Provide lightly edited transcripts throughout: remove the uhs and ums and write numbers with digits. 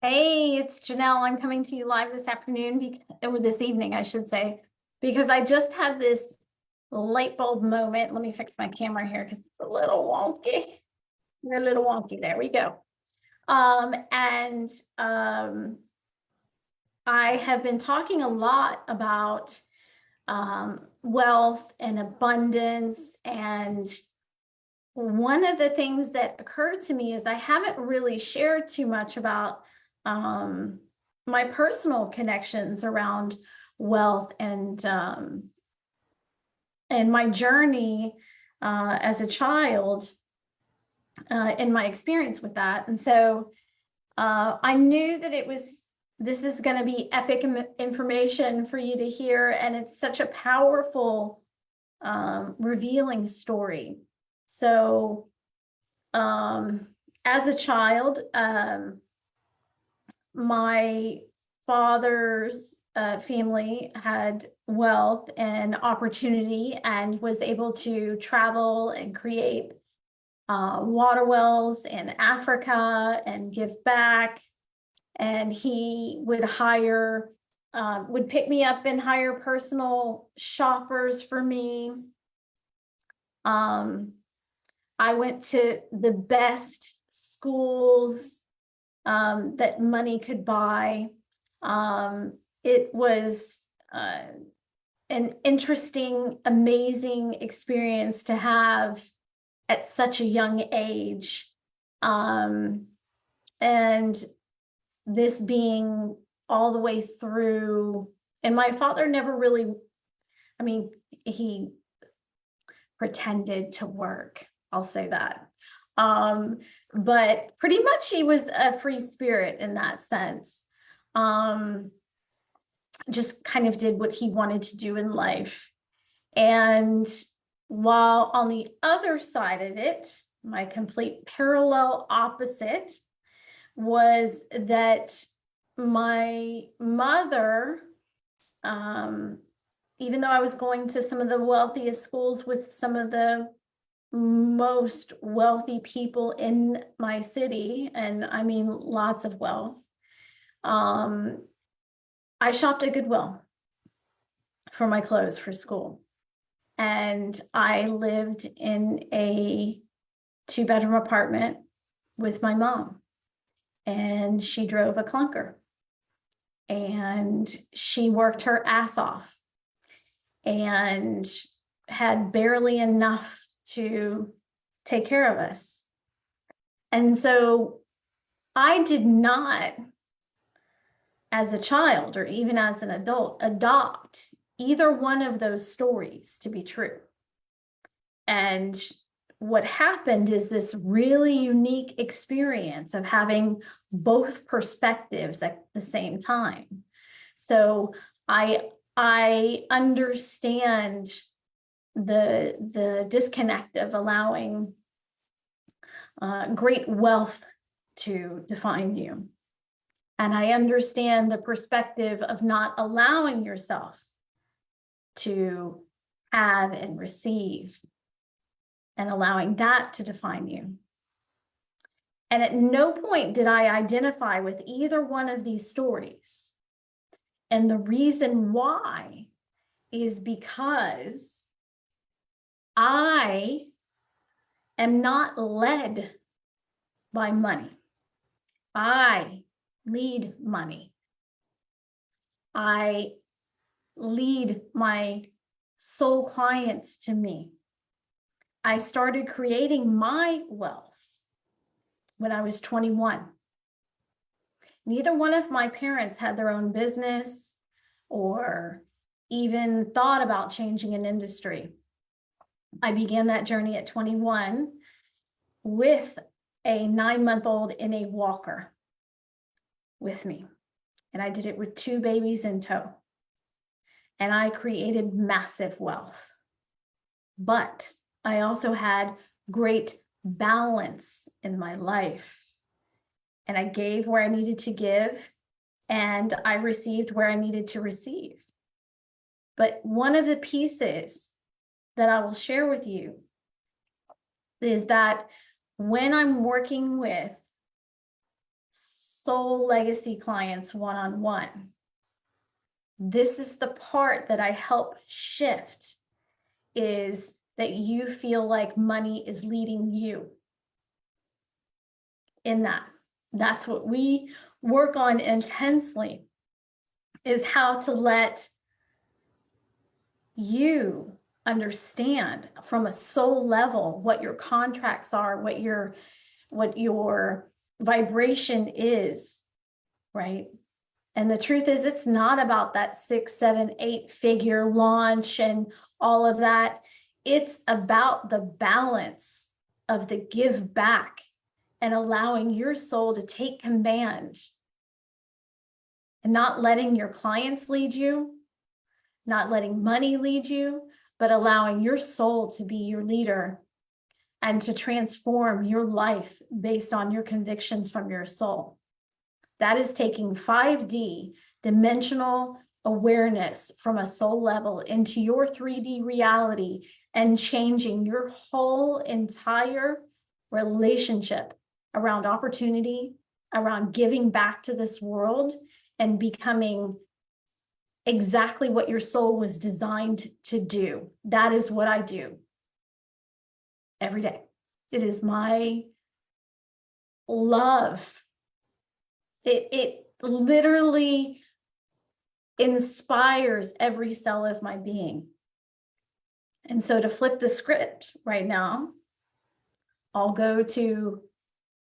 Hey, it's Janelle. I'm coming to you live this afternoon, or this evening, I should say, because I just had this light bulb moment. Let me fix my camera here because it's a little wonky. We're a little wonky. There we go. And I have been talking a lot about wealth and abundance. And one of the things that occurred to me is I haven't really shared too much about my personal connections around wealth and my journey as a child and my experience with that. And so I knew that this is going to be epic information for you to hear, and it's such a powerful, revealing story. So, as a child, my father's family had wealth and opportunity and was able to travel and create water wells in Africa and give back. And he would would pick me up and hire personal shoppers for me. I went to the best schools that money could buy. It was an interesting, amazing experience to have at such a young age. And this being all the way through, and my father never really, he pretended to work, I'll say that. But pretty much he was a free spirit in that sense. Just kind of did what he wanted to do in life. And while on the other side of it, my complete parallel opposite was that my mother, even though I was going to some of the wealthiest schools with some of the most wealthy people in my city, and I mean lots of wealth, I shopped at Goodwill for my clothes for school. And I lived in a 2-bedroom apartment with my mom, and she drove a clunker, and she worked her ass off and had barely enough to take care of us. And so I did not, as a child or even as an adult, adopt either one of those stories to be true. And what happened is this really unique experience of having both perspectives at the same time. So I understand the disconnect of allowing great wealth to define you. And I understand the perspective of not allowing yourself to have and receive and allowing that to define you. And at no point did I identify with either one of these stories. And the reason why is because I am not led by money. I lead money. I lead my soul clients to me. I started creating my wealth when I was 21. Neither one of my parents had their own business or even thought about changing an industry. I began that journey at 21 with a 9-month-old in a walker with me. And I did it with 2 babies in tow. And I created massive wealth. But I also had great balance in my life. And I gave where I needed to give, and I received where I needed to receive. But one of the pieces that I will share with you is that when I'm working with soul legacy clients one-on-one. This is the part that I help shift, is that you feel like money is leading you in that. That's what we work on intensely, is how to let you understand from a soul level what your contracts are, what your vibration is, right? And the truth is, it's not about that 6, 7, 8 figure launch and all of that. It's about the balance of the give back and allowing your soul to take command and not letting your clients lead you, not letting money lead you, but allowing your soul to be your leader and to transform your life based on your convictions from your soul. That is taking 5D dimensional awareness from a soul level into your 3D reality and changing your whole entire relationship around opportunity, around giving back to this world, and becoming exactly what your soul was designed to do. That is what I do every day. It is my love. It literally inspires every cell of my being. And so to flip the script right now, I'll go to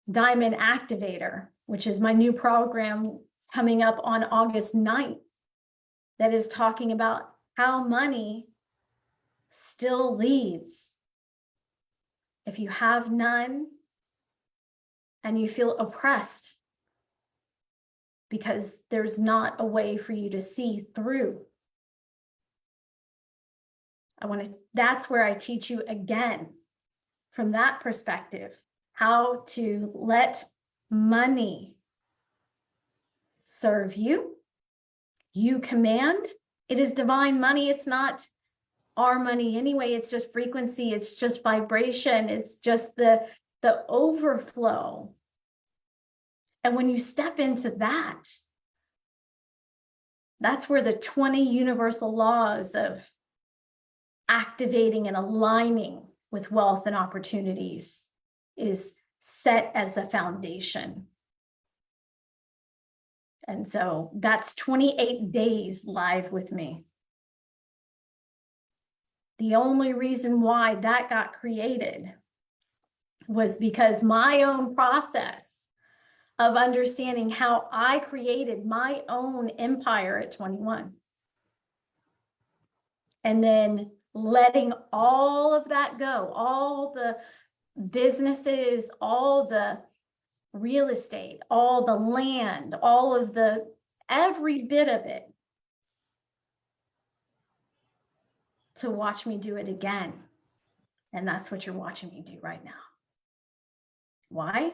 Diamond Activator, which is my new program coming up on August 9th, that is talking about how money still leads. If you have none and you feel oppressed because there's not a way for you to see through, that's where I teach you again from that perspective, how to let money serve you. You command. It is divine money. It's not our money anyway. It's just frequency. It's just vibration. It's just the overflow. And when you step into that, that's where the 20 universal laws of activating and aligning with wealth and opportunities is set as a foundation. And so that's 28 days live with me. The only reason why that got created was because my own process of understanding how I created my own empire at 21. And then letting all of that go, all the businesses, all the real estate, all the land, every bit of it, to watch me do it again. And that's what you're watching me do right now. Why?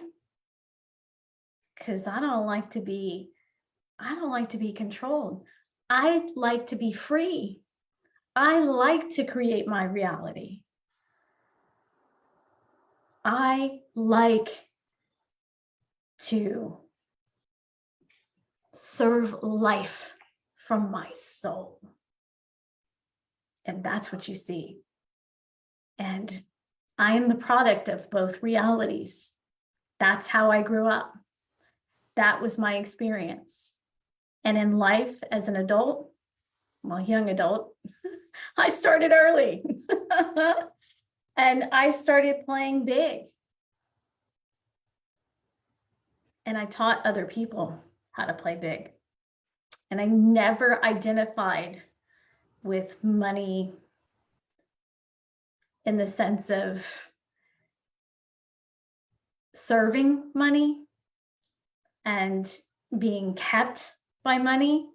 Because I don't like to be controlled. I like to be free. I like to create my reality. I like to serve life from my soul. And that's what you see. And I am the product of both realities. That's how I grew up. That was my experience. And in life as an adult, well, young adult, I started early. And I started playing big. And I taught other people how to play big. And I never identified with money in the sense of serving money and being kept by money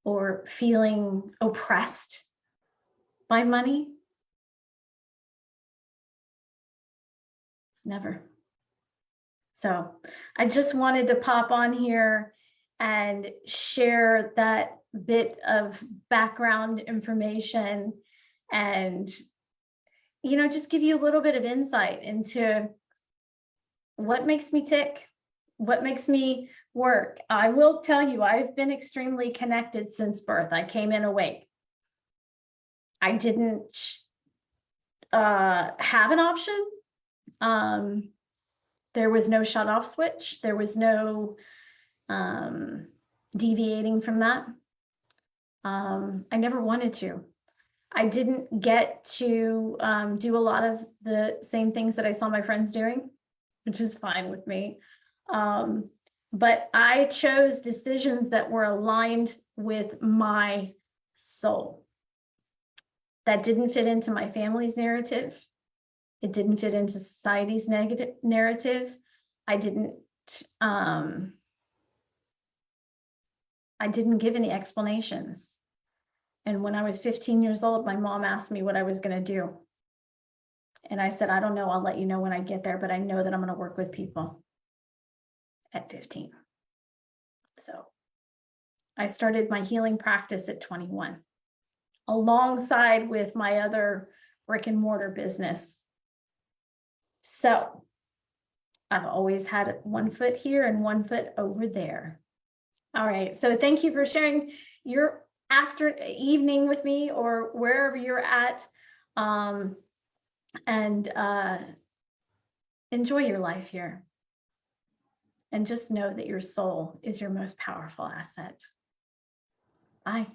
or feeling oppressed by money. Never. So I just wanted to pop on here and share that bit of background information and, just give you a little bit of insight into what makes me tick, what makes me work? I will tell you, I've been extremely connected since birth. I came in awake. I didn't have an option. There was no shut off switch. There was no deviating from that. I never wanted to. I didn't get to do a lot of the same things that I saw my friends doing, which is fine with me. But I chose decisions that were aligned with my soul. That didn't fit into my family's narrative. It didn't fit into society's negative narrative. I didn't give any explanations. And when I was 15 years old, my mom asked me what I was going to do. And I said, I don't know. I'll let you know when I get there, but I know that I'm going to work with people at 15. So I started my healing practice at 21, alongside with my other brick and mortar business. So I've always had one foot here and one foot over there. All right. So thank you for sharing your evening with me, or wherever you're at, and enjoy your life here. And just know that your soul is your most powerful asset. Bye.